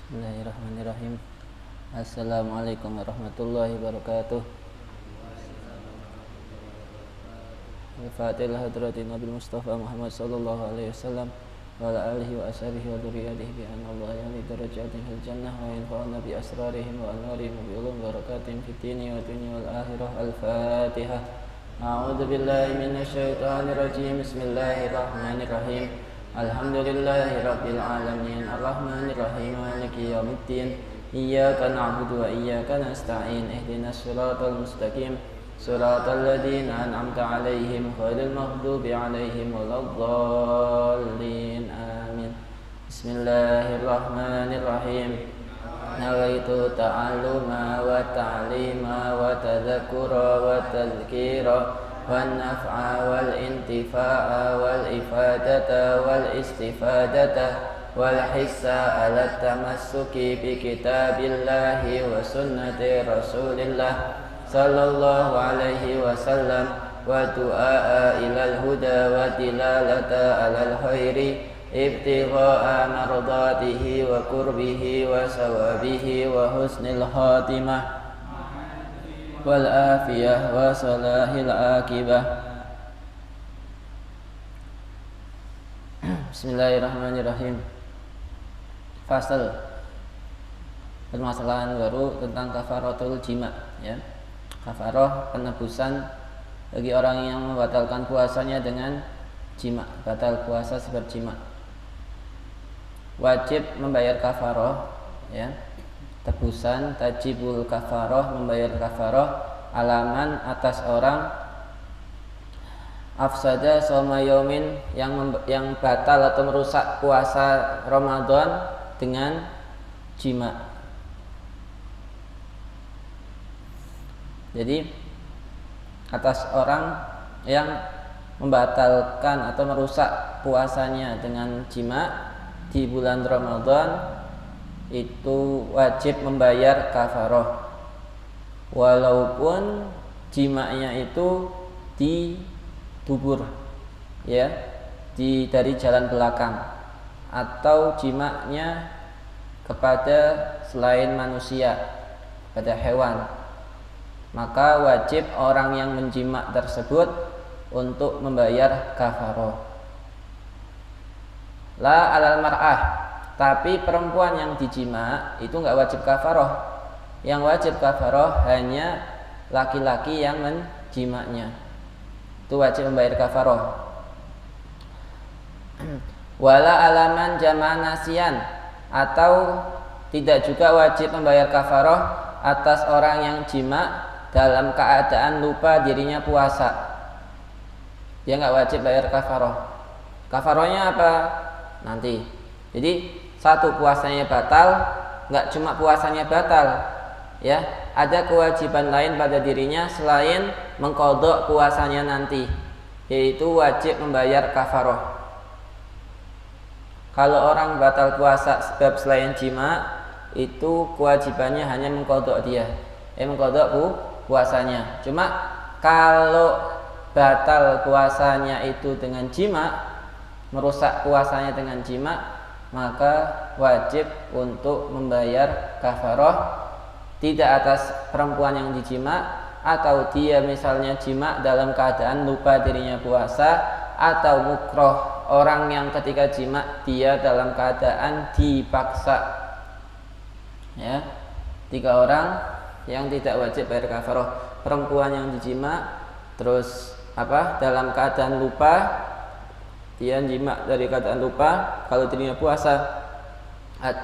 Bismillahirrahmanirrahim. Assalamualaikum warahmatullahi wabarakatuh. Al-Fatihah hadratin Nabi Mustafa Muhammad sallallahu alaihi wasallam wa ala alihi wa ashabihi wa dzurriyyatihi bi anna Allah ya'li darajatin fil jannah wa yanfa'una bi asrarihim wa anwarihim bi ulum barakatin fid dini wa dunya wal akhirah. Al-Fatihah. A'udzu billahi minasy syaithanir rajim. Bismillahirrahmanirrahim. Alhamdulillahi rabbil alamin arrahmanir rahim maliki yaumiddin iyyaka na'budu wa iyyaka nasta'in ihdinas siratal mustaqim siratal ladzina an'amta 'alaihim ghairil maghdubi 'alaihim waladdallin amin. Bismillahirrahmanirrahim. Nawaitu ta'alluma wa ta'lima wa tadhakkura wa tadhkira wan naf'a wal intifa'a wal ifadata wal istifadata wal hissa ala tamassuki bi kitabillahi wa sunnati rasulillah sallallahu alaihi wasallam wa du'a ilal huda wa dilalata alal khairi ibtigha'a mardatihi wa qurbihi wa sawabihi wa husnil khatimah wal afiyah wa salahil akibah. Bismillahirrahmanirrahim. Fasal, permasalahan baru tentang kafaratul jima', ya. Kafarah penebusan bagi orang yang membatalkan puasanya dengan jima', batal puasa sebab jima'. Wajib membayar kafarah, ya. Tebusan tajibul kafarah, membayar kafarah alaman atas orang afsada soma yaumin yang batal atau merusak puasa Ramadan dengan jima'. Jadi atas orang yang membatalkan atau merusak puasanya dengan jima' di bulan Ramadan itu wajib membayar kafarah walaupun jima'nya itu di dubur, ya, dari jalan belakang, atau jima'nya kepada selain manusia, pada hewan, maka wajib orang yang menjima' tersebut untuk membayar kafarah. La alal mar'ah, tapi perempuan yang dijima' itu nggak wajib kafarah. Yang wajib kafarah hanya laki-laki yang menjima'nya, itu wajib membayar kafarah. Wala alaman jama' nasian, atau tidak juga wajib membayar kafarah atas orang yang jima' dalam keadaan lupa dirinya puasa. Dia nggak wajib bayar kafarah. Kafarahnya apa? Nanti. Jadi satu, puasanya batal, nggak cuma puasanya batal, ya, ada kewajiban lain pada dirinya selain mengqadha puasanya nanti, yaitu wajib membayar kafarah. Kalau orang batal puasa sebab selain jima', itu kewajibannya hanya mengqadha mengqadha puasanya. Cuma kalau batal puasanya itu dengan jima', merusak puasanya dengan jima', maka wajib untuk membayar kafarah, tidak atas perempuan yang dijima', atau dia misalnya jima' dalam keadaan lupa dirinya puasa, atau mukroh, orang yang ketika jima' dia dalam keadaan dipaksa, ya. 3 orang yang tidak wajib bayar kafarah: perempuan yang dijima', terus dalam keadaan lupa, dia jima' dari keadaan lupa kalau dirinya puasa.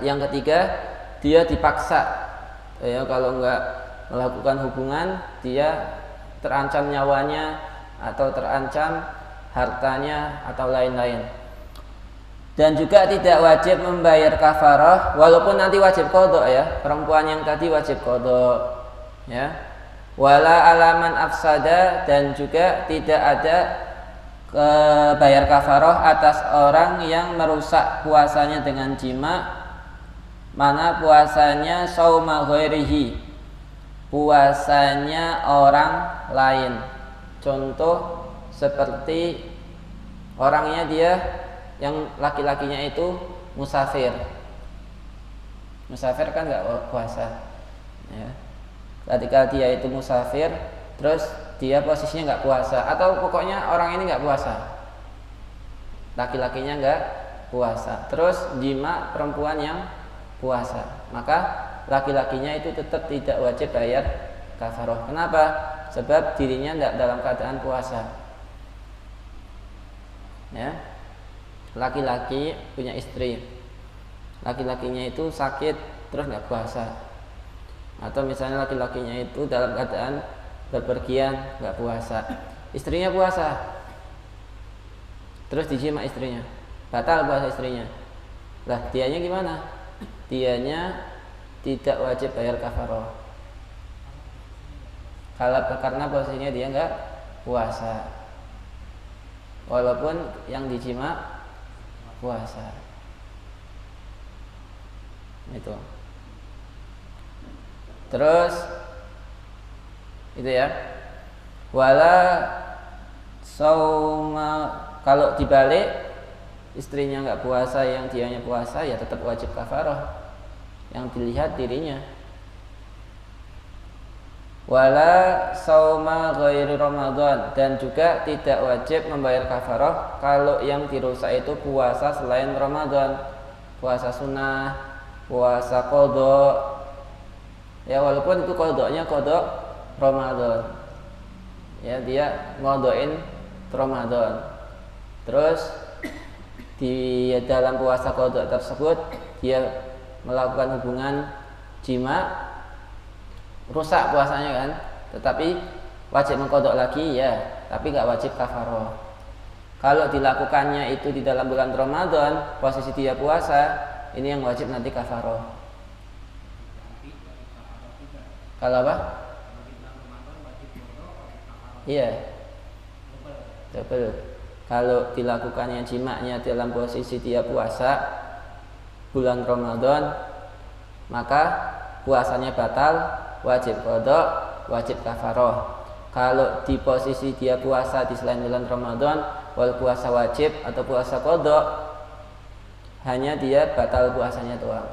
Yang ketiga, dia dipaksa, ya, kalau enggak melakukan hubungan dia terancam nyawanya atau terancam hartanya atau lain-lain. Dan juga tidak wajib membayar kafarah walaupun nanti wajib qadha, ya. Perempuan yang tadi wajib qadha, ya. Wala alaman afsada, dan juga tidak ada bayar kafarah atas orang yang merusak puasanya dengan jima', mana puasanya sauma ghairihi, puasanya orang lain. Contoh seperti orangnya dia yang laki-lakinya itu musafir, Musafir kan nggak puasa. Ya. Ketika dia itu musafir, terus dia posisinya nggak puasa, atau pokoknya orang ini nggak puasa, laki-lakinya nggak puasa, terus jima perempuan yang puasa, maka laki-lakinya itu tetap tidak wajib bayar kafaroh. Kenapa? Sebab dirinya tidak dalam keadaan puasa. Ya, laki-laki punya istri, laki-lakinya itu sakit terus nggak puasa, atau misalnya laki-lakinya itu dalam keadaan berpergian nggak puasa, istrinya puasa, terus dijima istrinya, batal puasa istrinya. Lah dianya gimana? Dianya tidak wajib bayar kafaroh karena posisinya dia nggak puasa, walaupun yang dijima puasa. Itu. Terus itu ya. Wala sauma, kalau dibalik istrinya nggak puasa, yang dianya puasa, ya tetap wajib kafaroh. Yang dilihat dirinya. Wala sauma ghairi Ramadan, dan juga tidak wajib membayar kafaroh kalau yang dirusak itu puasa selain Ramadan, puasa sunnah, puasa qadha. Ya walaupun itu qadhanya qadha Ramadan. Ya dia ngodoin Ramadan. Terus di dalam puasa qadha tersebut dia melakukan hubungan jima, rusak puasanya kan, tetapi wajib mengqadha lagi ya, tapi nggak wajib kafaroh. Kalau dilakukannya itu di dalam bulan Ramadan, posisi dia puasa, ini yang wajib nanti kafaroh. Kalau apa? Iya, double. Kalau dilakukannya jimaknya dalam posisi dia puasa bulan Ramadan, maka puasanya batal, wajib qadha, wajib kafaroh. Kalau di posisi dia puasa di selain bulan Ramadan, wal puasa wajib atau puasa qadha, hanya dia batal puasanya doang.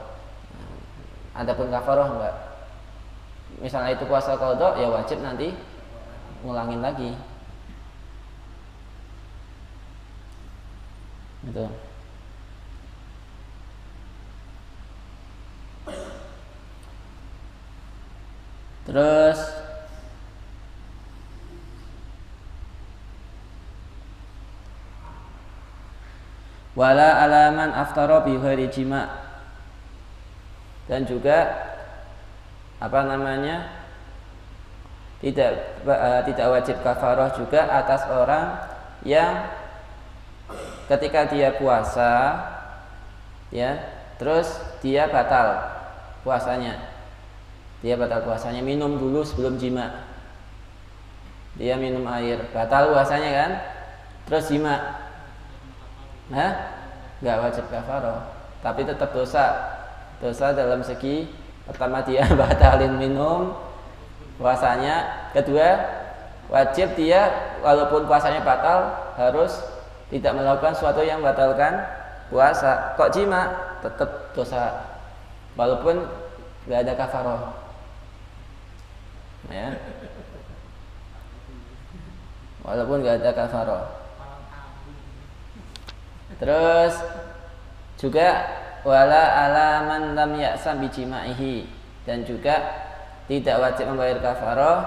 Adapun kafaroh enggak. Misalnya itu puasa qadha, ya wajib nanti ngulangin lagi. Gitu. Terus wala alaman aftara bi ghairi jima', dan juga tidak wajib kafarah juga atas orang yang ketika dia puasa ya, terus dia batal puasanya. Dia batal puasanya, minum dulu sebelum jima. Dia minum air, batal puasanya kan? Terus jima. Nggak wajib kafarah, tapi tetap dosa. Dosa dalam segi pertama dia batalin minum puasanya, kedua wajib dia walaupun puasanya batal harus tidak melakukan sesuatu yang batalkan puasa. Kok jima tetap dosa walaupun nggak ada kafarah. Ya. Walaupun nggak ada kafarah. Terus juga wala alaman lam ya'sam bijima'ihi, dan juga tidak wajib membayar kafarah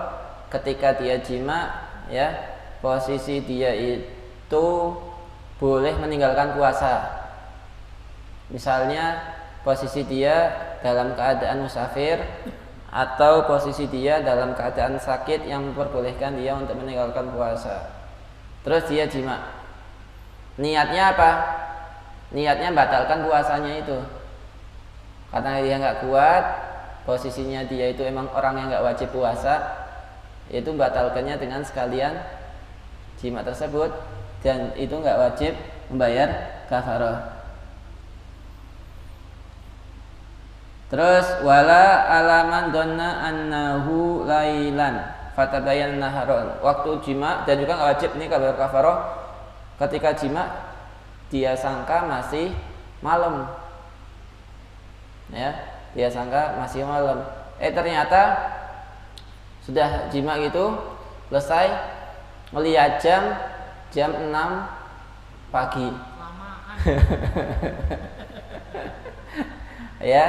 ketika dia jima ya, posisi dia itu boleh meninggalkan puasa. Misalnya posisi dia dalam keadaan musafir atau posisi dia dalam keadaan sakit yang memperbolehkan dia untuk meninggalkan puasa. Terus dia jima. Niatnya apa? Niatnya batalkan puasanya itu. Karena dia nggak kuat, posisinya dia itu emang orang yang nggak wajib puasa, itu batalkannya dengan sekalian jima tersebut, dan itu nggak wajib membayar kafarah. Terus wala alaman donna annahu lailan fatabayan naharon, waktu jima, dan juga nggak wajib nih kalau kafarah ketika jima dia sangka masih malam ya, dia sangka masih malam. Ternyata sudah jima gitu, selesai, melihat jam 6 pagi. Ya,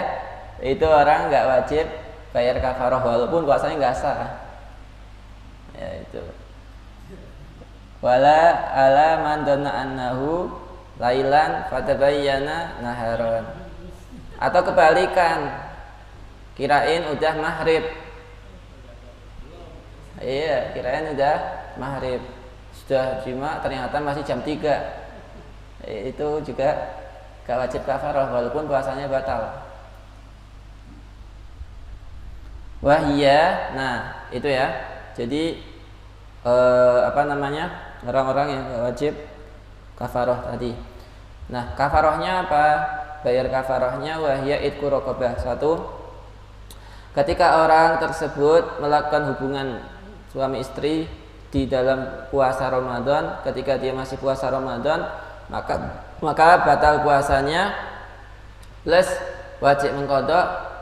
itu orang nggak wajib bayar kafarah walaupun puasanya nggak sah. Ya itu. Wala ala man dhanna annahu lailan fatabayyana naharon. Atau kebalikan, kirain udah maghrib. Iya, kirain udah maghrib. Sudah jima ternyata masih jam 3. Itu juga gak wajib kafarah walaupun puasanya batal. Wahia, nah itu ya. Jadi orang-orang yang gak wajib kafarah tadi. Nah kafarahnya apa? Bayar kafarahnya wahia idku raqabah. 1. Ketika orang tersebut melakukan hubungan suami istri di dalam puasa Ramadan, ketika dia masih puasa Ramadan, maka batal puasanya plus wajib mengqadha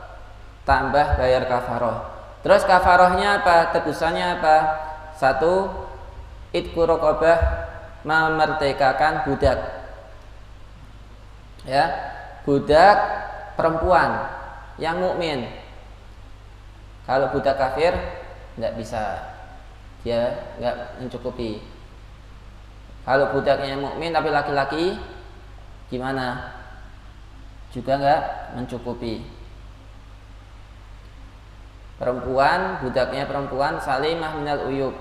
tambah bayar kafarah. Terus kafarahnya apa? Tebusannya apa? 1. Idku raqabah, memerdekakan budak. Ya, budak perempuan yang mukmin. Kalau budak kafir tidak bisa, dia nggak mencukupi. Kalau budaknya mukmin tapi laki-laki gimana? Juga nggak mencukupi. Perempuan, budaknya perempuan salimah minal uyub,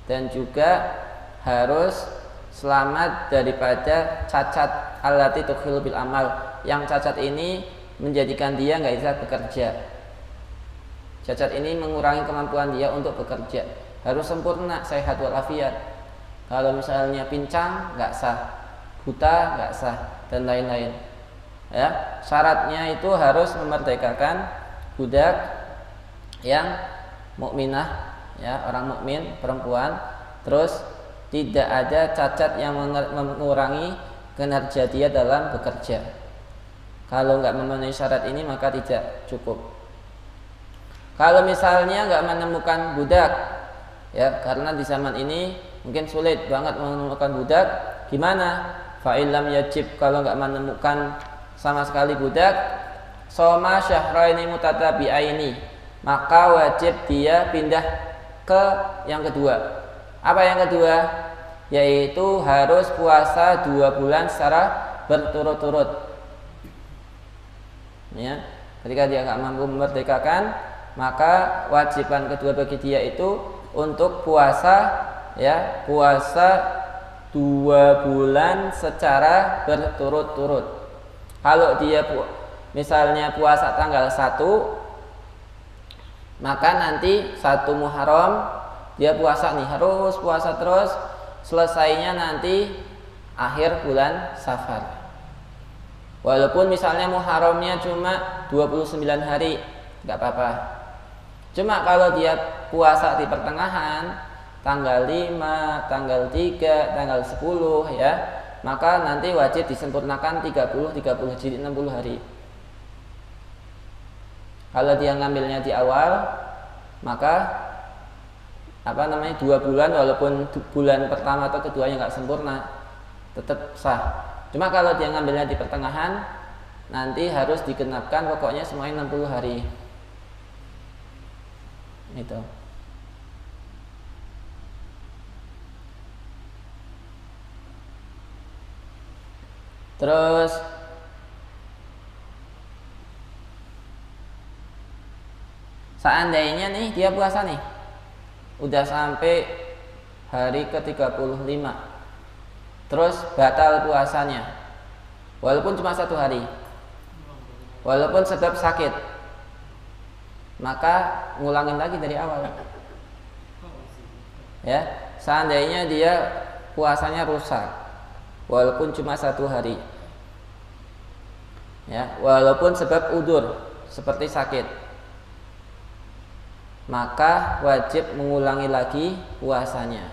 dan juga harus selamat daripada cacat allati tukhil bil amal, yang cacat ini menjadikan dia nggak bisa bekerja. Cacat ini mengurangi kemampuan dia untuk bekerja. Harus sempurna, sehat walafiat. Kalau misalnya pincang nggak sah, buta nggak sah, dan lain-lain. Ya, syaratnya itu harus memerdekakan budak yang mukminah, ya, orang mukmin perempuan. Terus tidak ada cacat yang mengurangi kinerja dia dalam bekerja. Kalau nggak memenuhi syarat ini maka tidak cukup. Kalau misalnya nggak menemukan budak, ya, karena di zaman ini mungkin sulit banget menemukan budak, gimana? Fa'ilam yajib, kalau nggak menemukan sama sekali budak, soma syahraini mutatabi'aini, maka wajib dia pindah ke yang kedua. Apa yang kedua? Yaitu harus puasa 2 bulan secara berturut-turut. Ya, ketika dia nggak mampu memerdekakan, maka wajiban kedua bagi dia itu untuk puasa, ya, puasa 2 bulan secara berturut-turut. Kalau dia misalnya puasa tanggal 1, maka nanti 1 Muharram dia puasa nih, harus puasa terus, selesainya nanti akhir bulan Safar. Walaupun misalnya Muharramnya cuma 29 hari, nggak apa-apa. Cuma kalau dia puasa di pertengahan, tanggal 5, tanggal 3, tanggal 10, ya, maka nanti wajib disempurnakan 30 jadi 60 hari. Kalau dia ngambilnya di awal, maka 2 bulan, walaupun bulan pertama atau keduanya nggak sempurna, tetap sah. Cuma kalau dia ngambilnya di pertengahan, nanti harus digenapkan pokoknya semuanya 60 hari. Itu. Terus seandainya nih dia puasa nih udah sampai hari ke-35, terus batal puasanya walaupun cuma 1 hari, walaupun sebab sakit, maka ngulangin lagi dari awal. Ya, seandainya dia puasanya rusak walaupun cuma 1 hari, ya, walaupun sebab udzur seperti sakit, maka wajib mengulangi lagi puasanya.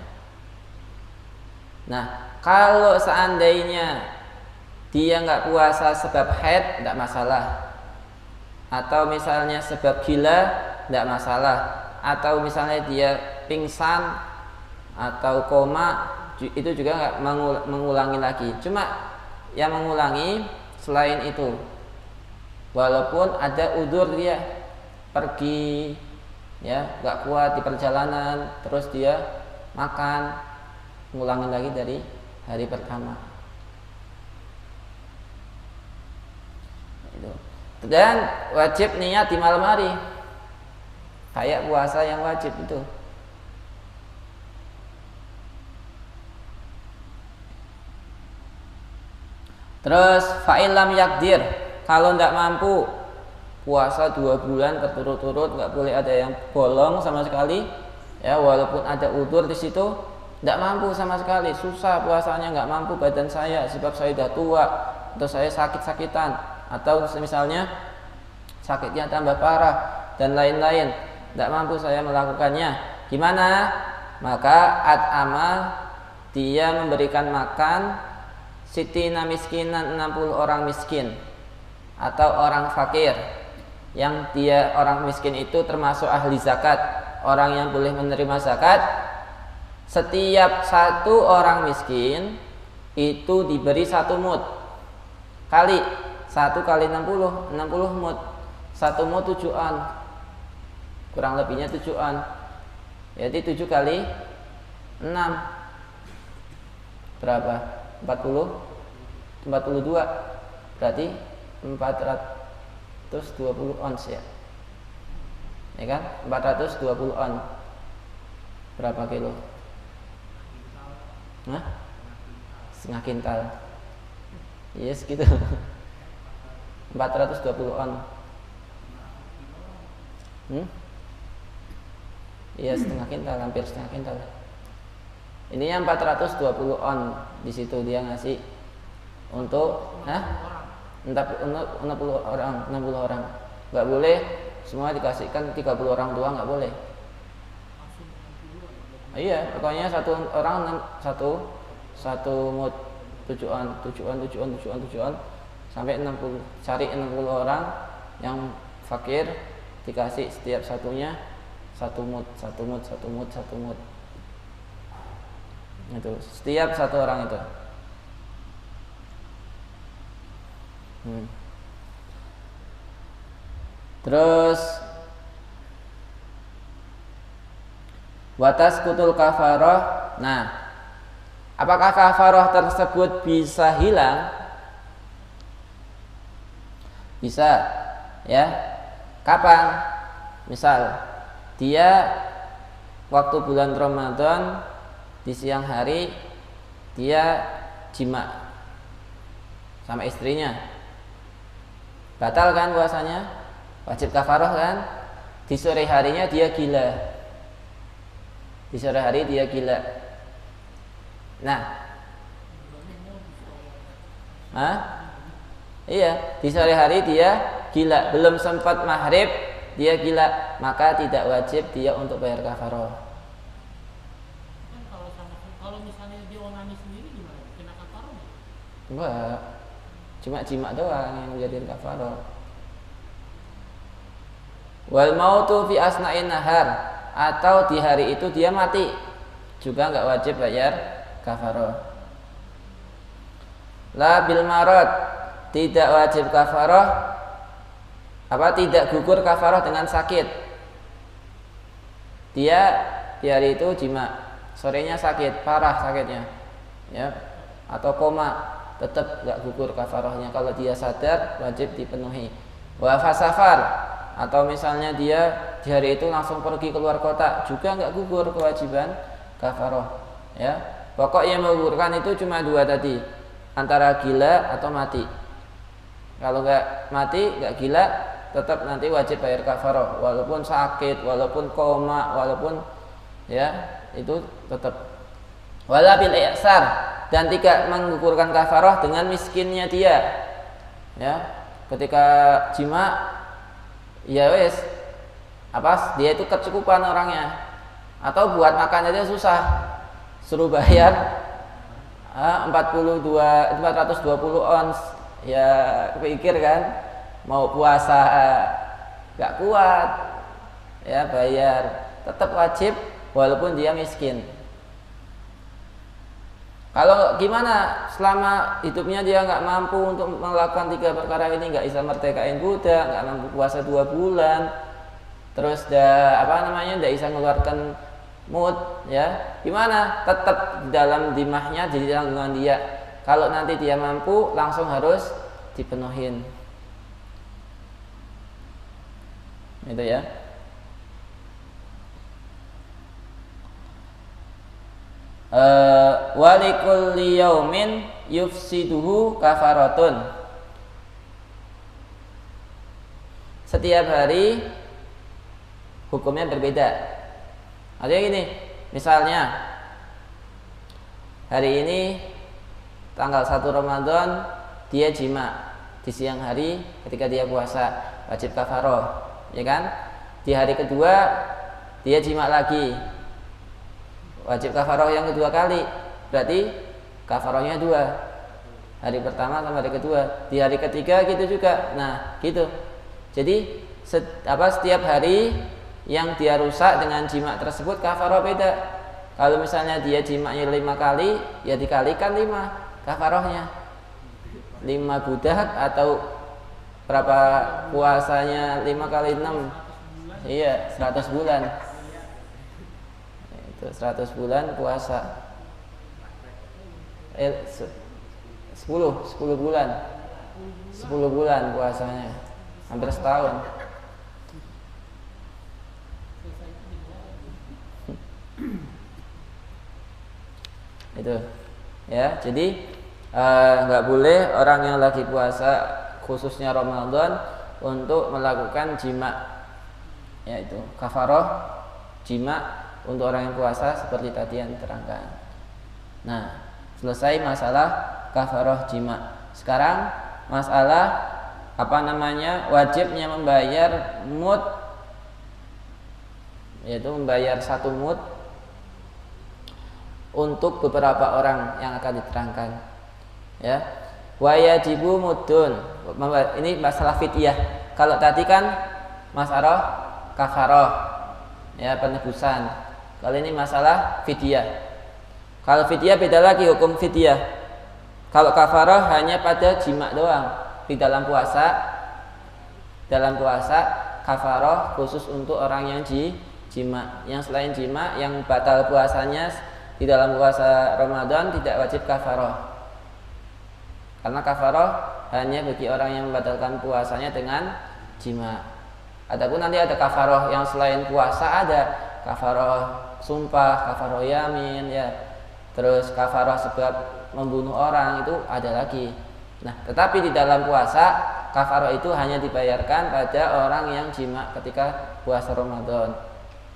Nah, kalau seandainya dia nggak puasa sebab haid, nggak masalah. atau misalnya sebab gila tidak masalah, atau misalnya dia pingsan atau koma itu juga nggak mengulangi lagi. Cuma yang mengulangi selain itu, walaupun ada udzur dia pergi ya nggak kuat di perjalanan, terus dia makan, ngulangi lagi dari hari pertama. Dan wajib niat di malam hari, kayak puasa yang wajib itu. Terus fa'ilam yakdir, kalau tidak mampu puasa 2 bulan berturut-turut, nggak boleh ada yang bolong sama sekali ya, walaupun ada udzur di situ. Tidak mampu sama sekali, susah puasanya, nggak mampu badan saya sebab saya sudah tua atau saya sakit-sakitan, atau misalnya sakitnya tambah parah dan lain-lain, tidak mampu saya melakukannya. Gimana? Maka at'ama, dia memberikan makan sitina miskinan, 60 orang miskin atau orang fakir. Yang dia orang miskin itu termasuk ahli zakat, orang yang boleh menerima zakat. Setiap satu orang miskin itu diberi 1 mud kali 1 kali 60 mud. 1 mud 7 on, kurang lebihnya 7 on. Jadi 7 kali 6 berapa? 42, berarti 420 ons ya. Ya kan? 420 on. Berapa kilo? Hah? Setengah kintal. Yes gitu. 420 on. Iya, setengah kintal, hampir setengah kintal. Ini yang 420 on, di situ dia ngasih untuk 60 orang. Nggak boleh semua dikasihkan 30 orang tua, nggak boleh. Iya, pokoknya satu orang satu mud 7 on sampai 60. Cari 60 orang yang fakir, dikasih setiap satunya 1 mud. Itu setiap satu orang itu. Terus watas kutul kafaroh. Nah, apakah kafaroh tersebut bisa hilang? Bisa ya. Kapan? Misal dia waktu bulan Ramadan di siang hari dia jima sama istrinya, batal kan puasanya, wajib kafaroh kan. Di sore harinya dia gila, Nah, iya, di sore hari dia gila, belum sempat maghrib dia gila, maka tidak wajib dia untuk bayar kafaroh. Kalau misalnya dia onani sendiri gimana? Kena kafaroh? Enggak, cuma jima doang yang menjadi kafaroh. Wal mautu fi asna'in nahar, atau di hari itu dia mati, juga enggak wajib bayar kafaroh. La bil marad, tidak wajib kafaroh. Tidak gugur kafaroh dengan sakit. Dia di hari itu jima, sorenya sakit, parah sakitnya, ya, atau koma, tetap nggak gugur kafarohnya. Kalau dia sadar wajib dipenuhi. Wa fasafar, atau misalnya dia di hari itu langsung pergi keluar kota, juga nggak gugur kewajiban kafaroh. Ya, pokok yang menggugurkan itu cuma 2 tadi, antara gila atau mati. Kalau nggak mati, nggak gila, tetap nanti wajib bayar kafaroh, walaupun sakit, walaupun koma, walaupun ya itu tetap. Wala bil i'sar, dan tidak menggugurkan kafaroh dengan miskinnya dia. Ya, ketika jima, ya wes, dia itu kecukupan orangnya, atau buat makan aja susah, suruh bayar 420 ons, ya pikir kan, mau puasa nggak kuat, ya bayar, tetap wajib walaupun dia miskin. Kalau gimana selama hidupnya dia nggak mampu untuk melakukan 3 perkara ini, nggak bisa merdekain budak, nggak mampu puasa 2 bulan, terus nggak bisa mengeluarkan mud, ya gimana? Tetap dalam dimahnya jadi tanggungan dia. Kalau nanti dia mampu langsung harus dipenuhin. Itu ya. Walikulli yaumin yufsiduhu kafaratun. Setiap hari hukumnya berbeda. Artinya gini, misalnya hari ini tanggal 1 Ramadan dia jima di siang hari ketika dia puasa, wajib kafaroh, ya kan? Di hari kedua dia jima lagi, wajib kafaroh yang kedua kali, berarti kafarohnya 2, hari pertama sama hari kedua. Di hari ketiga gitu juga. Nah gitu. Jadi setiap hari yang dia rusak dengan jima tersebut kafaroh beda. Kalau misalnya dia jimanya 5 kali, ya dikalikan 5 kafarohnya. 5 budak atau berapa puasanya 5 kali 6? Iya, 100 bulan. 100 bulan puasa 10 bulan 10 bulan puasanya, hampir setahun. Itu ya, jadi nggak boleh orang yang lagi puasa khususnya Ramadan untuk melakukan jima, yaitu kafaroh jima untuk orang yang puasa seperti tadi yang diterangkan. Nah, selesai masalah kafaroh jima. Sekarang masalah wajibnya membayar mud, yaitu membayar 1 mud untuk beberapa orang yang akan diterangkan. Ya, wajibu mudun. Ini masalah fidyah. Kalau tadi kan masalah kafaroh, ya penebusan. Kalau ini masalah fidyah. Kalau fidyah beda lagi hukum fidyah. Kalau kafaroh hanya pada jima doang. Di dalam puasa kafaroh khusus untuk orang yang jima. Yang selain jima, yang batal puasanya di dalam puasa Ramadan tidak wajib kafaroh. Karena kafaroh hanya bagi orang yang membatalkan puasanya dengan jima. Adapun nanti ada kafaroh yang selain puasa, ada kafaroh sumpah, kafaroh yamin, ya. Terus kafaroh sebab membunuh orang itu ada lagi. Nah, tetapi di dalam puasa kafaroh itu hanya dibayarkan pada orang yang jima ketika puasa Ramadan.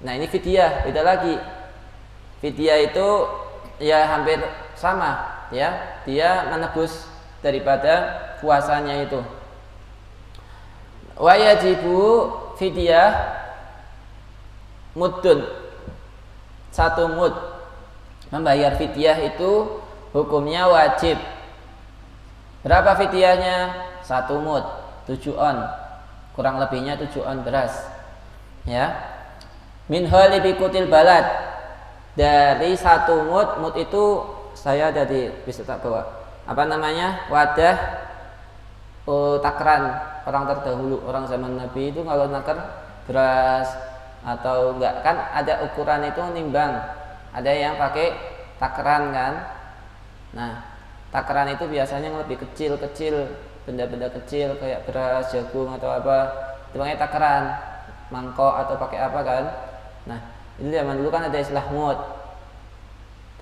Nah, ini fidyah, beda lagi. Fidyah itu ya hampir sama, ya. Dia menebus daripada puasanya itu. Wajibu fidyah mudun, 1 mud. Membayar fidyah itu hukumnya wajib. Berapa fidyahnya? 1 mud, 7 on, kurang lebihnya 7 on beras, ya. Min halibi kutil balad, dari 1 mud itu saya jadi bisa tak bawa wadah takran orang terdahulu, orang zaman Nabi itu kalau nakar beras atau enggak kan ada ukuran itu nimbang, ada yang pakai takran kan. Nah, takran itu biasanya yang lebih kecil-kecil, benda-benda kecil kayak beras, jagung atau apa, itu pakai takran, mangkok atau pakai apa kan. Nah, itu zaman dulu kan ada istilah mud,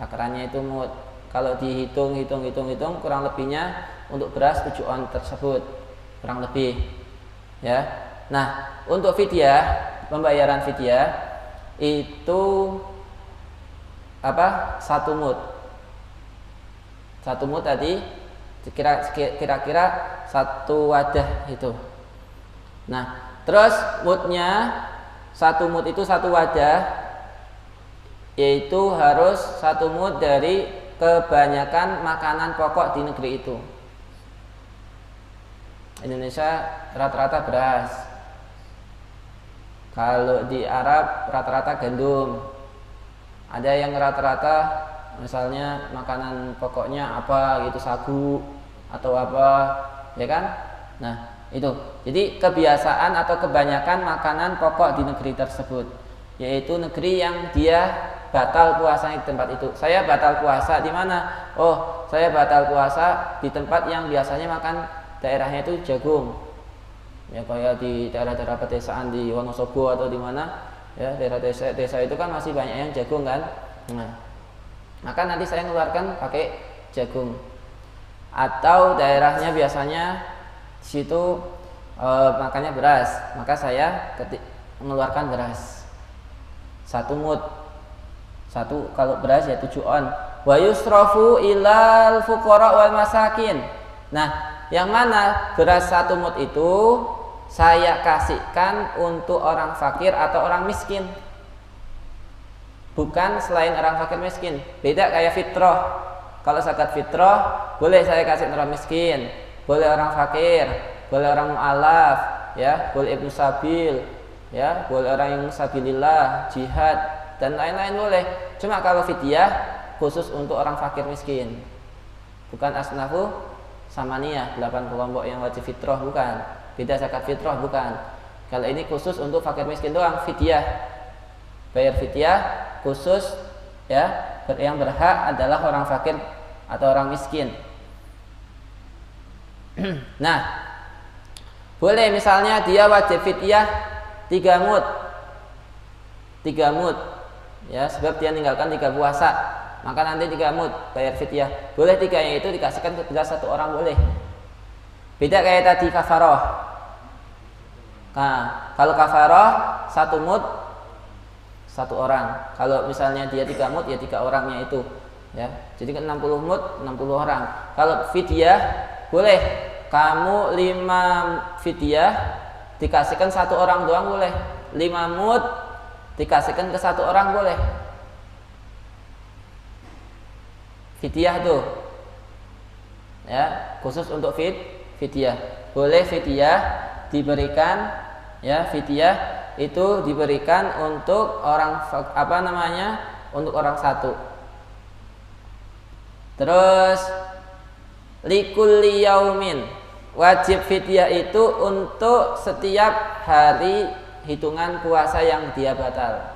takarannya itu mud. Kalau dihitung kurang lebihnya untuk beras 7 on tersebut kurang lebih, ya. Nah, untuk fidyah, pembayaran fidyah itu 1 mud. 1 mud tadi kira-kira 1 wadah itu. Nah, terus mudnya 1 mud itu 1 wadah, yaitu harus 1 mud dari kebanyakan makanan pokok di negeri itu. Indonesia rata-rata beras, Kalau di Arab rata-rata gandum. Ada yang rata-rata misalnya makanan pokoknya apa gitu, sagu atau apa, ya kan? Nah, itu. Jadi kebiasaan atau kebanyakan makanan pokok di negeri tersebut, yaitu negeri yang dia batal puasa di tempat itu. Saya batal puasa di mana? Oh, saya batal puasa di tempat yang biasanya makan daerahnya itu jagung. Ya kayak di daerah-daerah pedesaan di Wonosobo atau di mana, ya daerah desa itu kan masih banyak yang jagung kan. Nah, maka nanti saya mengeluarkan pakai jagung. Atau daerahnya biasanya di situ makannya beras, maka saya mengeluarkan beras 1 mud. Kalau beras ya 7 on. Wa yusrafu ilal fuqara wal masakin. Nah, yang mana beras 1 mud itu saya kasihkan untuk orang fakir atau orang miskin, bukan selain orang fakir miskin. Beda kayak fitrah. Kalau zakat fitrah boleh saya kasih orang miskin, boleh orang fakir, boleh orang mu'alaf, ya, boleh ibnu sabil, ya, boleh orang yang sabilillah, jihad dan lain-lain boleh. Cuma kalau fidyah khusus untuk orang fakir miskin, bukan asnafu samaniyah 8 kelompok yang wajib fitrah, bukan. Beda zakat fitrah, bukan. Kalau ini khusus untuk fakir miskin doang, fidyah. Bayar fidyah khusus, ya, yang berhak adalah orang fakir atau orang miskin. Nah, boleh misalnya dia wajib fidyah 3 mud. 3 mud. Ya, sebab dia meninggalkan 3 puasa. Maka nanti 3 mud bayar fidyah. Boleh 3-nya itu dikasihkan kepada 1 orang, boleh. Beda kayak tadi kafaroh. Nah, kalau kafaroh 1 mud 1 orang. Kalau misalnya dia 3 mud ya 3 orangnya itu, ya. Jadi 60 mud 60 orang. Kalau fidyah boleh kamu 5 fidyah dikasihkan 1 orang doang, boleh. 5 mud dikasihkan ke 1 orang, boleh. Fidyah tuh, ya, khusus untuk fidyah. Boleh fidyah diberikan, ya, fidyah itu diberikan untuk orang untuk orang 1. Terus likulli yaumin, wajib fidyah itu untuk setiap hari hitungan puasa yang dia batal.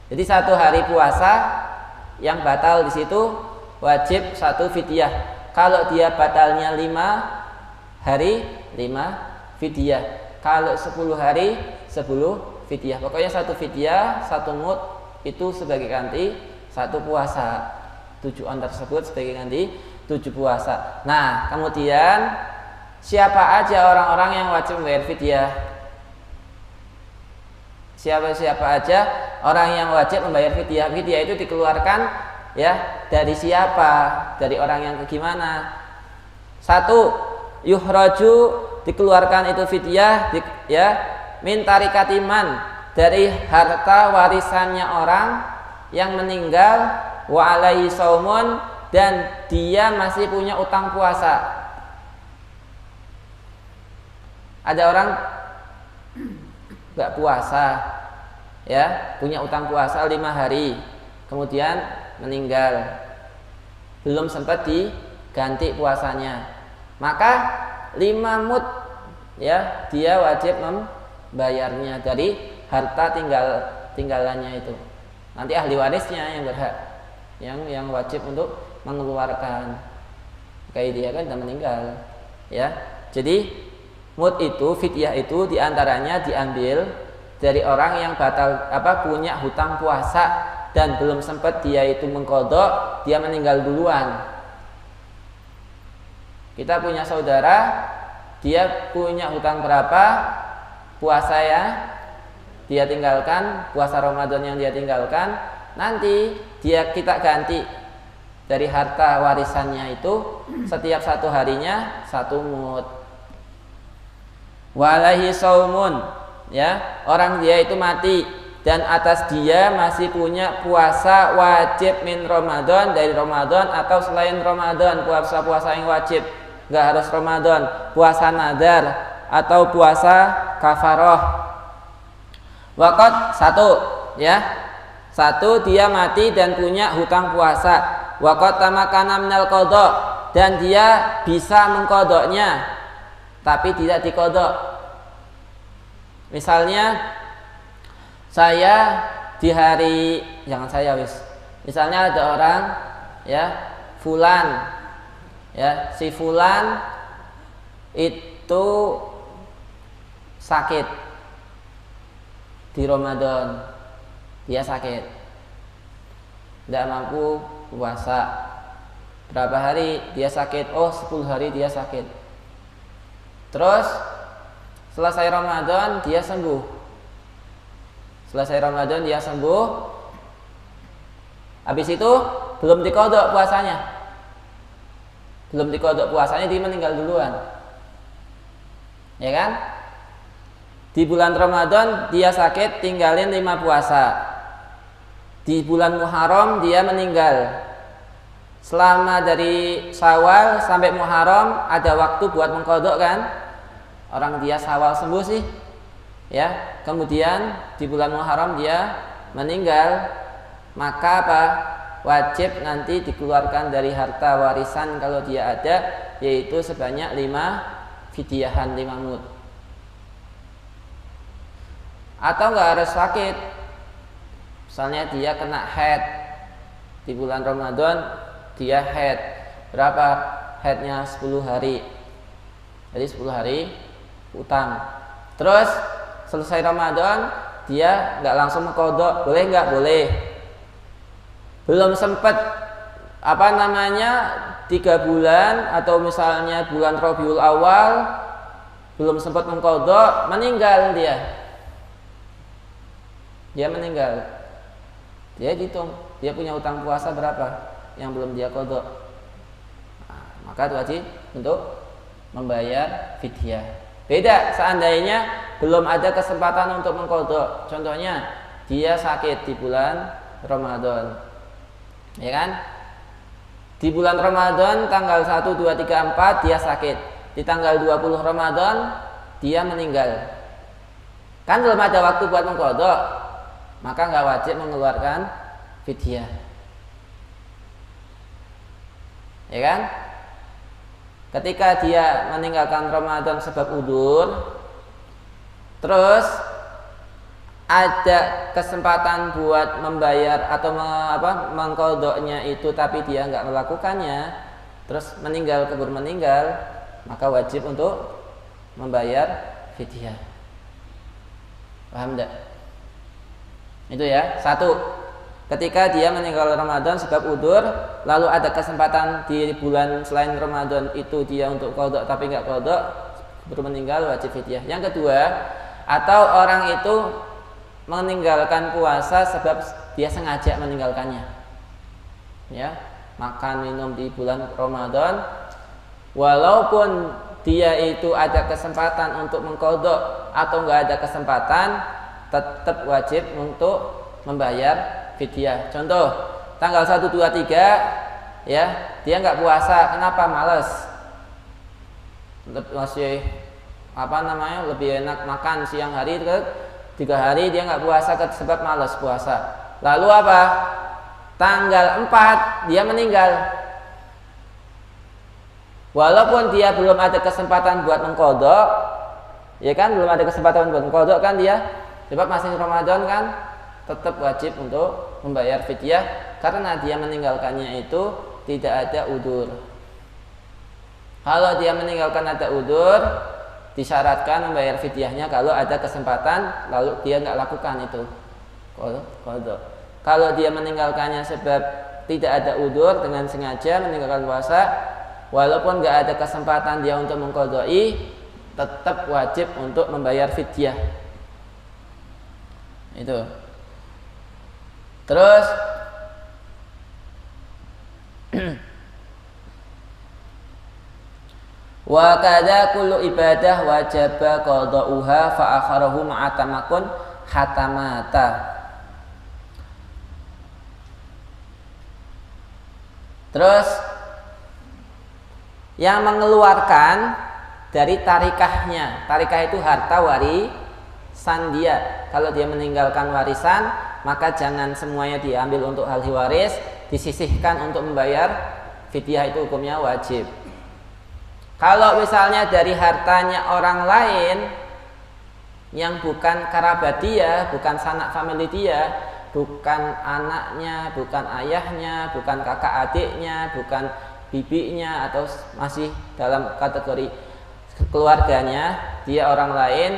Jadi 1 hari puasa yang batal di situ wajib 1 fidyah. Kalau dia batalnya 5 hari 5 fidyah. Kalau 10 hari 10 fidyah. Pokoknya 1 fidyah 1 mud itu sebagai ganti 1 puasa. 7 on tersebut sebagai ganti 7 puasa. Nah, kemudian siapa aja orang-orang yang wajib membayar fidyah? Siapa aja orang yang wajib membayar fidyah? Fidyah itu dikeluarkan, ya, dari siapa? Dari orang yang gimana? 1, yuhraju, dikeluarkan itu fidyah, ya, min tarikatiman, dari harta warisannya orang yang meninggal, wa alaihi saumun, dan dia masih punya utang puasa. Ada orang nggak puasa, ya, punya utang puasa 5 hari, kemudian meninggal, belum sempat diganti puasanya, maka 5 mud, ya, dia wajib membayarnya dari harta tinggalannya itu. Nanti ahli warisnya yang berhak, yang wajib untuk mengeluarkan. Kayak dia kan sudah meninggal, ya. Jadi mud itu, fidyah itu diantaranya diambil dari orang yang punya hutang puasa dan belum sempat dia itu mengqadha, dia meninggal duluan. Kita punya saudara, dia punya hutang berapa puasa, ya, dia tinggalkan, puasa Ramadan yang dia tinggalkan, nanti kita ganti dari harta warisannya itu setiap 1 harinya 1 mud. Walaihi saumun, ya, orang dia itu mati dan atas dia masih punya puasa wajib min Ramadan, dari Ramadan atau selain Ramadan, puasa-puasa yang wajib, nggak harus Ramadan, puasa nadar atau puasa kafaroh. Waqad satu, ya. Satu, dia mati dan punya hutang puasa. Waqad tamakana minal qada, dan dia bisa mengkodoknya tapi tidak dikodok. Misalnya saya di hari, jangan saya wis. Misalnya ada orang, ya, fulan, ya, si fulan itu sakit di Ramadan, dia sakit, tidak mampu puasa. Berapa hari dia sakit? Oh, 10 hari dia sakit. Terus selesai Ramadan dia sembuh. Selesai Ramadan dia sembuh. Habis itu belum dikodok puasanya. Belum dikodok puasanya, dia meninggal duluan. Ya kan? Di bulan Ramadan dia sakit, tinggalin 5 puasa. Di bulan Muharram dia meninggal. Selama dari Syawal sampai Muharram ada waktu buat mengkodok kan? Orang dia Syawal sembuh sih, ya. Kemudian di bulan Muharram dia meninggal, maka apa? Wajib nanti dikeluarkan dari harta warisan kalau dia ada, yaitu sebanyak 5 fidyahan, 5 mud. Atau nggak harus sakit, misalnya dia kena haid di bulan Ramadan, dia haid berapa? Haidnya 10 hari, jadi 10 hari utang. Terus selesai Ramadan dia nggak langsung mengkodok, boleh nggak? Boleh. Belum sempat 3 bulan atau misalnya bulan Rabiul Awal belum sempat mengkodok, meninggal dia meninggal, dia hitung dia punya utang puasa berapa yang belum dia kodok. Nah, maka wajib untuk membayar fidyah. Beda seandainya belum ada kesempatan untuk mengkodok. Contohnya dia sakit di bulan Ramadan, ya kan? Di bulan Ramadan tanggal 1, 2, 3, 4 dia sakit. Di tanggal 20 Ramadan dia meninggal. Kan belum ada waktu buat mengkodok, maka nggak wajib mengeluarkan fidyah, ya kan? Ketika dia meninggalkan Ramadan sebab udzur, terus ada kesempatan buat membayar atau mengkodoknya itu, tapi dia nggak melakukannya, terus keburu meninggal, maka wajib untuk membayar fidyah. Paham enggak? Itu ya. Satu, ketika dia meninggal Ramadan sebab udzur, lalu ada kesempatan di bulan selain Ramadan itu dia untuk kodok tapi nggak kodok, baru meninggal, wajib fidyah. Yang kedua, atau orang itu meninggalkan puasa sebab dia sengaja meninggalkannya, ya, makan minum di bulan Ramadan, walaupun dia itu ada kesempatan untuk mengkodok atau nggak ada kesempatan, tetap wajib untuk membayar fidyah. Contoh, tanggal 1, 2, 3, ya, dia nggak puasa. Kenapa? Males. Masih lebih enak makan siang hari, 3 hari dia nggak puasa sebab males puasa. Lalu apa? Tanggal 4 dia meninggal. Walaupun dia belum ada kesempatan buat mengkodok, ya kan, belum ada kesempatan buat mengkodok kan dia, sebab masih Ramadan kan, tetap wajib untuk membayar fidyah karena dia meninggalkannya itu tidak ada udzur. Kalau dia meninggalkan ada udzur, disyaratkan membayar fidyahnya kalau ada kesempatan lalu dia nggak lakukan itu kodok. Kalau dia meninggalkannya sebab tidak ada udzur, dengan sengaja meninggalkan puasa, walaupun nggak ada kesempatan dia untuk mengkodoi, tetap wajib untuk membayar fidyah. Itu. Terus wa kadza kullu ibadah wajaba qada'uha fa akharahu ma'atamakun hatamata. Terus yang mengeluarkan dari tarikahnya, tarikah itu harta warisan, warisan dia. Kalau dia meninggalkan warisan, maka jangan semuanya diambil untuk ahli waris, disisihkan untuk membayar fidyah, itu hukumnya wajib. Kalau misalnya dari hartanya orang lain yang bukan kerabat dia, bukan sanak famili dia, bukan anaknya, bukan ayahnya, bukan kakak adiknya, bukan bibinya, atau masih dalam kategori keluarganya, dia orang lain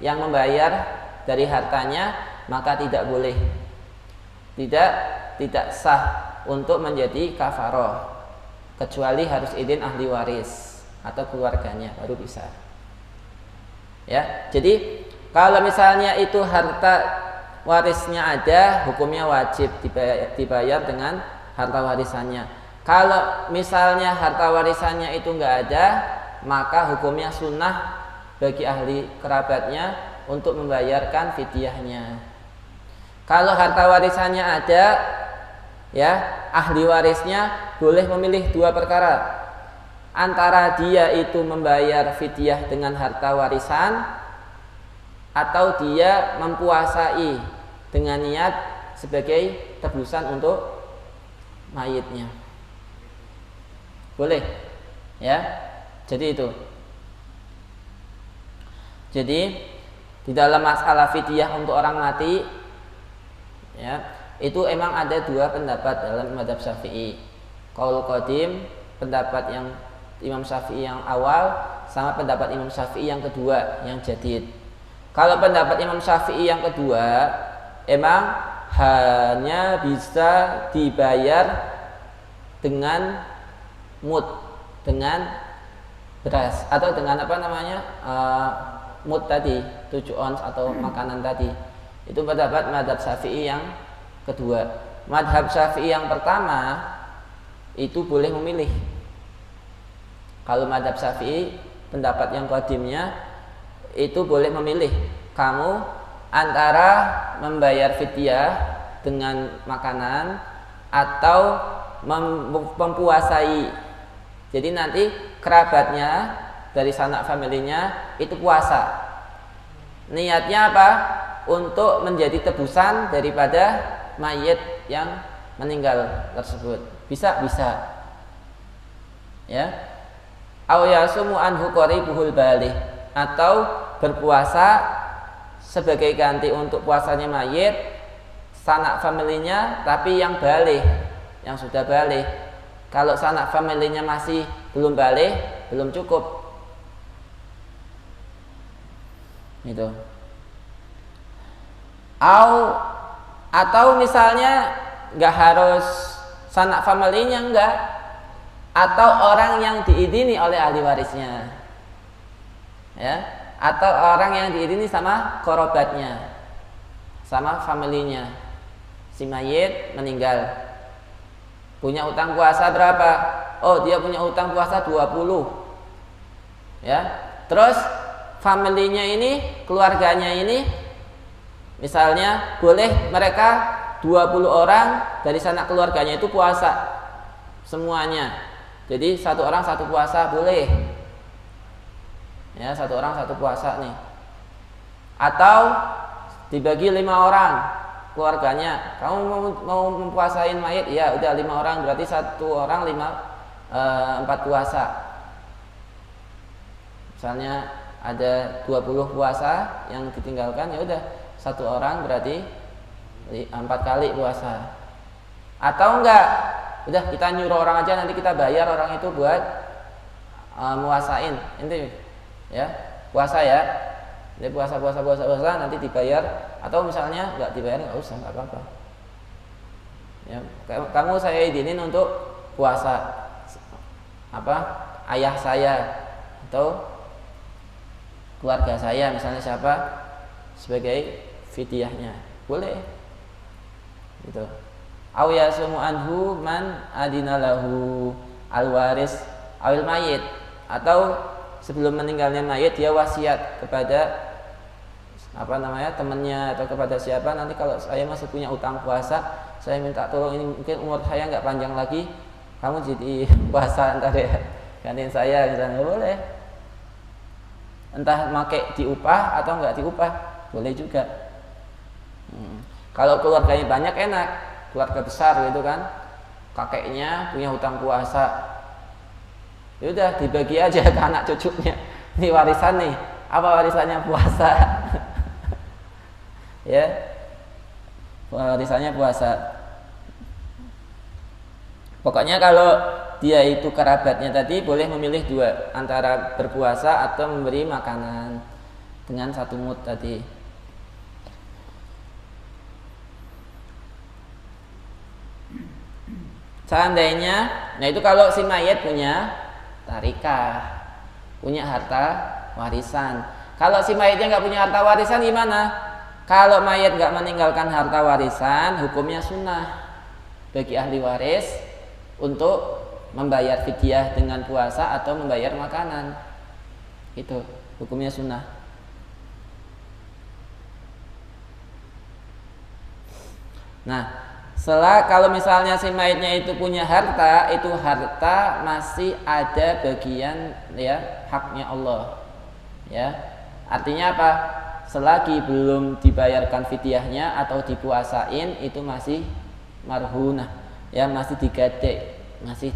yang membayar dari hartanya, maka tidak boleh, tidak sah untuk menjadi kafaroh, kecuali harus izin ahli waris atau keluarganya baru bisa. Ya, jadi kalau misalnya itu harta warisnya ada, hukumnya wajib dibayar dengan harta warisannya. Kalau misalnya harta warisannya itu enggak ada, maka hukumnya sunnah bagi ahli kerabatnya untuk membayarkan fidyahnya. Kalau harta warisannya ada, ya, ahli warisnya boleh memilih dua perkara. Antara dia itu membayar fidyah dengan harta warisan, atau dia mempuasai dengan niat sebagai tebusan untuk mayitnya. Boleh, ya. Jadi itu. Jadi di dalam masalah fidyah untuk orang mati, ya, itu emang ada dua pendapat dalam mazhab Syafi'i. Qaul qadim, pendapat yang Imam Syafi'i yang awal, sama pendapat Imam Syafi'i yang kedua, yang jadid. Kalau pendapat Imam Syafi'i yang kedua, emang hanya bisa dibayar dengan mud, dengan beras, atau dengan apa namanya, mud tadi, 7 ons atau makanan tadi. Itu pendapat mazhab Syafi'i yang kedua. Mazhab Syafi'i yang pertama itu boleh memilih. Kalau mazhab Syafi'i, pendapat yang qadimnya, itu boleh memilih. Kamu antara membayar fidyah dengan makanan atau mempuasai. Jadi nanti kerabatnya dari sanak familinya itu puasa. Niatnya apa? Untuk menjadi tebusan daripada mayit yang meninggal tersebut. Bisa. Ya. Aw yasumu anhu qaribuhul balih, atau berpuasa sebagai ganti untuk puasanya mayit sanak familinya, tapi yang balih, yang sudah balih. Kalau sanak familinya masih belum balih, belum cukup. Itu. Atau misalnya nggak harus sanak familinya, enggak, atau orang yang diidini oleh ahli warisnya, ya, atau orang yang diidini sama korobatnya, sama familinya. Si mayit meninggal, punya utang puasa berapa? Oh, dia punya utang puasa 20. Ya. Terus familinya ini, keluarganya ini, misalnya boleh mereka 20 orang dari sanak keluarganya itu puasa semuanya. Jadi satu orang satu puasa boleh. Ya, satu orang satu puasa nih. Atau dibagi 5 orang keluarganya. Kamu mau mempuasain mayit? Ya, udah 5 orang, berarti satu orang 4 puasa. Misalnya ada 20 puasa yang ditinggalkan, ya udah satu orang berarti 4 kali puasa. Atau enggak, udah kita nyuruh orang aja, nanti kita bayar orang itu buat muasain. Inti ya, puasa ya. Dia puasa nanti dibayar, atau misalnya nggak dibayar nggak usah, nggak apa-apa. Ya, kamu saya izinin untuk puasa ayah saya atau keluarga saya, misalnya siapa, sebagai fidyahnya, boleh. Gitu. Aw yasumu anhu man adinalahu alwaris awil mayit, atau sebelum meninggalnya mayit dia wasiat kepada temannya atau kepada siapa, nanti kalau saya masih punya utang puasa, saya minta tolong, ini mungkin umur saya nggak panjang lagi, kamu jadi puasa ntar ya, gantiin saya, misalnya, boleh. Entah pakai diupah atau nggak diupah, boleh juga. Kalau keluarganya banyak enak, keluarga besar gitu kan, kakeknya punya hutang puasa, ya udah dibagi aja ke anak cucunya. Ini warisan nih, apa warisannya puasa? Ya, warisannya puasa. Pokoknya kalau dia itu kerabatnya tadi boleh memilih dua, antara berpuasa atau memberi makanan dengan satu mud tadi. Seandainya, nah itu kalau si mayat punya tarikah, punya harta warisan. Kalau si mayatnya nggak punya harta warisan gimana? Kalau mayat nggak meninggalkan harta warisan, hukumnya sunnah bagi ahli waris untuk membayar fidyah dengan puasa atau membayar makanan. Itu hukumnya sunnah. Nah, setelah kalau misalnya si mayitnya itu punya harta, itu harta masih ada bagian ya haknya Allah. Ya. Artinya apa? Selagi belum dibayarkan fidyahnya atau dipuasain, itu masih marhunah, ya masih digadek, masih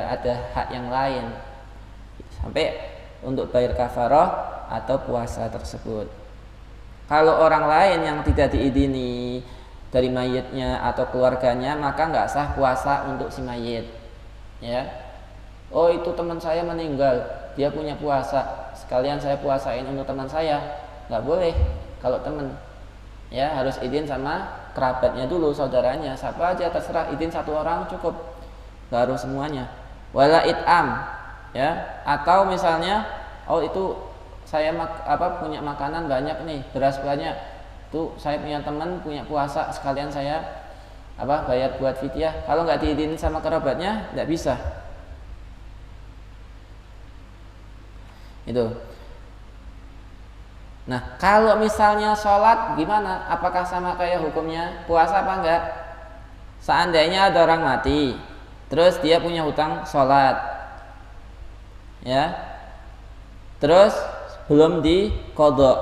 ada hak yang lain sampai untuk bayar kafarah atau puasa tersebut. Kalau orang lain yang tidak diizini dari mayitnya atau keluarganya, maka nggak sah puasa untuk si mayit. Ya, oh itu teman saya meninggal, dia punya puasa, sekalian saya puasain untuk teman saya. Nggak boleh kalau teman. Ya harus izin sama kerabatnya dulu, saudaranya, siapa aja terserah, izin satu orang cukup, nggak harus semuanya. Wala it'am, ya, atau misalnya oh itu saya punya makanan banyak nih, beras banyak, tuh saya punya teman punya puasa, sekalian saya bayar buat fidyah. Kalau nggak diizinin sama kerabatnya nggak bisa. Itu. Nah, kalau misalnya sholat gimana? Apakah sama kayak hukumnya puasa apa enggak? Seandainya ada orang mati, terus dia punya hutang sholat, ya, terus belum diqadha,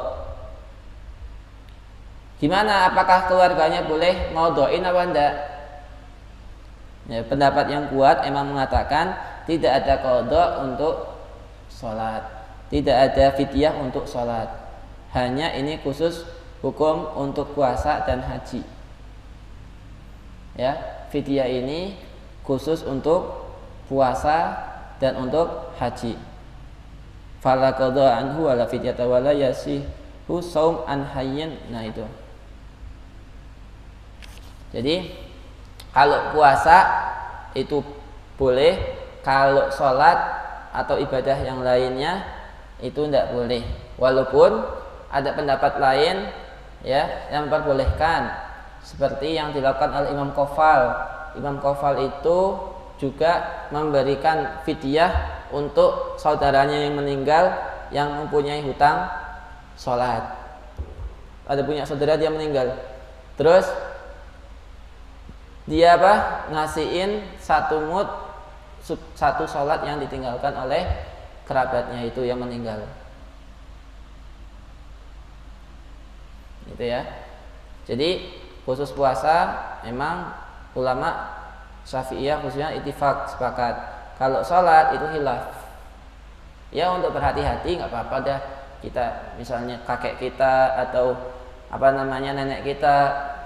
gimana? Apakah keluarganya boleh ngodoin apa enggak? Ya, pendapat yang kuat emang mengatakan tidak ada qadha untuk sholat, tidak ada fidyah untuk sholat. Hanya ini khusus hukum untuk puasa dan haji. Ya, fidyah ini khusus untuk puasa dan untuk haji. Fala qadha anhu wala fidyata wala yasihu shaum an hayyin. Nah itu. Jadi kalau puasa itu boleh, kalau sholat atau ibadah yang lainnya itu tidak boleh. Walaupun ada pendapat lain ya yang memperbolehkan, seperti yang dilakukan oleh Imam Qofal. Imam Qofal itu juga memberikan fidyah untuk saudaranya yang meninggal yang mempunyai hutang sholat. Ada punya saudara dia meninggal, terus dia ngasihin satu mud, satu sholat yang ditinggalkan oleh kerabatnya itu yang meninggal. Itu ya. Jadi khusus puasa memang ulama Syafi'iyah khususnya ittifaq, sepakat. Kalau sholat itu khilaf. Ya untuk berhati-hati nggak apa-apa dah. Kita misalnya kakek kita atau nenek kita,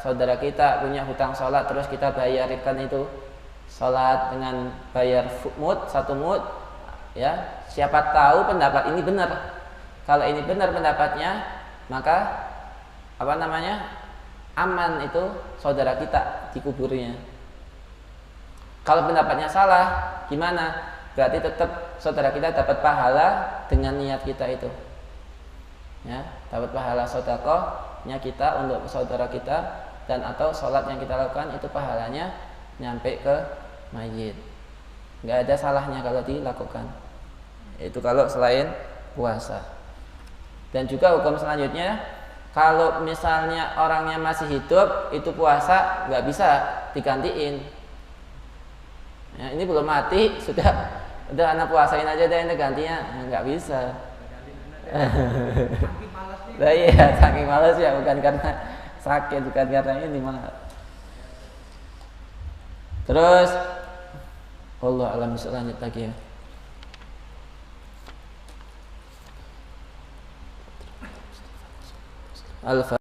saudara kita punya hutang sholat, terus kita bayarkan itu sholat dengan bayar mud, satu mud. Ya, siapa tahu pendapat ini benar. Kalau ini benar pendapatnya, maka aman itu saudara kita dikuburnya. Kalau pendapatnya salah, gimana? Berarti tetap saudara kita dapat pahala dengan niat kita itu. Ya, dapat pahala sedekahnya kita untuk saudara kita, dan atau sholat yang kita lakukan itu pahalanya nyampe ke mayit. Nggak ada salahnya kalau dilakukan. Itu kalau selain puasa. Dan juga hukum selanjutnya, kalau misalnya orangnya masih hidup, itu puasa nggak bisa digantiin. Ya, ini belum mati, sudah anak puasain aja deh, ini gantinya nggak bisa. Lah iya, saking males ya, bukan karena sakit, bukan karena ini malah. Terus Allah alam, bisa lanjut lagi ya. Alfa